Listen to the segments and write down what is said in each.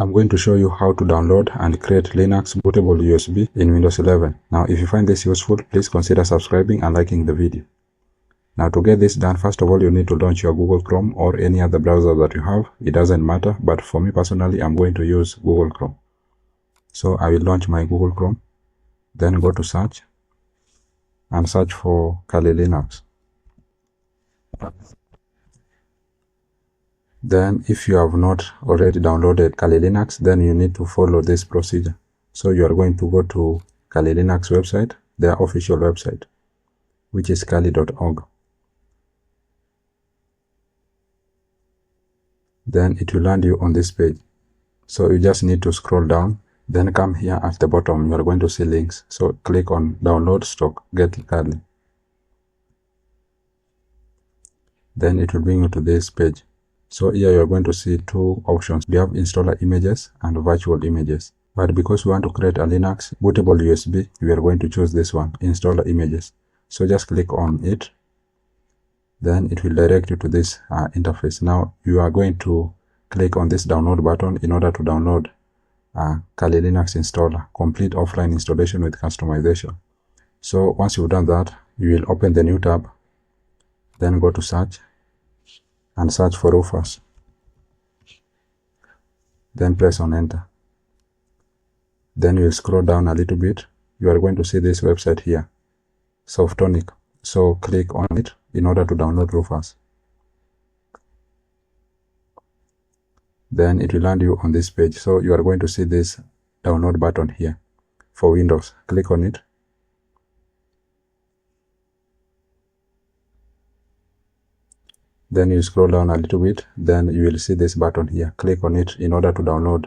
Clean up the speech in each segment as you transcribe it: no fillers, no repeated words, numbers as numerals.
I'm going to show you how to download and create Linux bootable USB in Windows 11. Now, if you find this useful, please consider subscribing and liking the video. Now, to get this done, first of all, you need to launch your Google Chrome or any other browser that you have. It doesn't matter, but for me personally, I'm going to use Google Chrome. So I will launch my Google Chrome, then go to search and search for Kali Linux. Then if you have not already downloaded Kali Linux, then you need to follow this procedure. So you are going to go to Kali Linux website, their official website, which is kali.org. Then it will land you on this page. So you just need to scroll down, then come here at the bottom. You are going to see links. So click on download stock, get Kali. Then it will bring you to this page. So here you are going to see two options. We have installer images and virtual images. But because we want to create a Linux bootable USB, we are going to choose this one, installer images. So just click on it. Then it will direct you to this interface. Now you are going to click on this download button in order to download Kali Linux installer, complete offline installation with customization. So once you've done that, you will open the new tab, then go to search and search for Rufus. Then press on enter. Then you will scroll down a little bit. You are going to see this website here, Softonic. So click on it in order to download Rufus. Then it will land you on this page. So you are going to see this download button here for Windows. Click on it. Then you scroll down a little bit, then you will see this button here. Click on it in order to download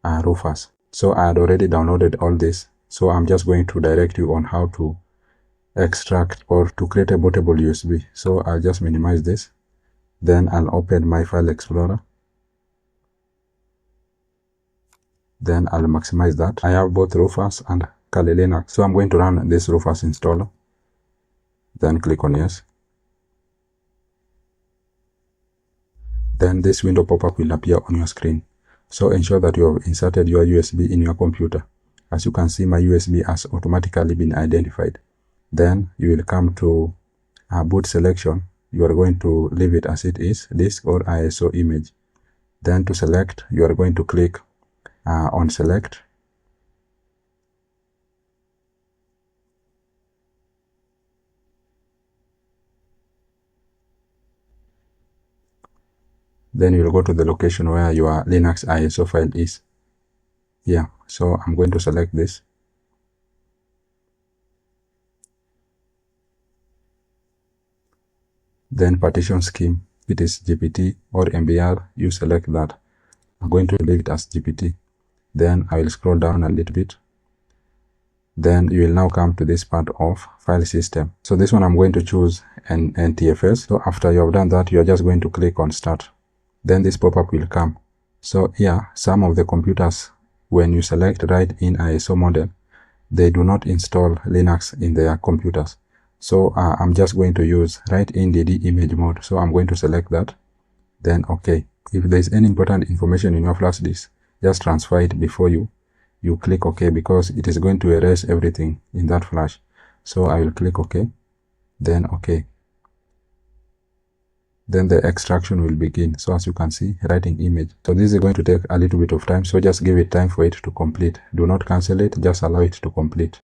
Rufus. So I had already downloaded all this. So I'm just going to direct you on how to extract or to create a bootable USB. So I'll just minimize this. Then I'll open my file explorer. Then I'll maximize that. I have both Rufus and Kali Linux. So I'm going to run this Rufus installer. Then click on yes. Then this window pop-up will appear on your screen. So ensure that you have inserted your USB in your computer. As you can see, my USB has automatically been identified. Then you will come to boot selection. You are going to leave it as it is, disk or ISO image. Then to select, you are going to click on select. Then you will go to the location where your Linux ISO file is. Yeah, so I'm going to select this. Then partition scheme, it is GPT or MBR, you select that. I'm going to leave it as GPT. Then I will scroll down a little bit. Then you will now come to this part of file system. So this one I'm going to choose an NTFS. So after you have done that, you are just going to click on start. Then this pop-up will come. So here, some of the computers, when you select write in ISO model, they do not install Linux in their computers. So I'm just going to use write in DD image mode. So I'm going to select that. Then OK. If there is any important information in your flash disk, just transfer it before you click OK, because it is going to erase everything in that flash. So I will click OK. Then OK. Then the extraction will begin. So as you can see, writing image. So this is going to take a little bit of time. So just give it time for it to complete. Do not cancel it. Just allow it to complete.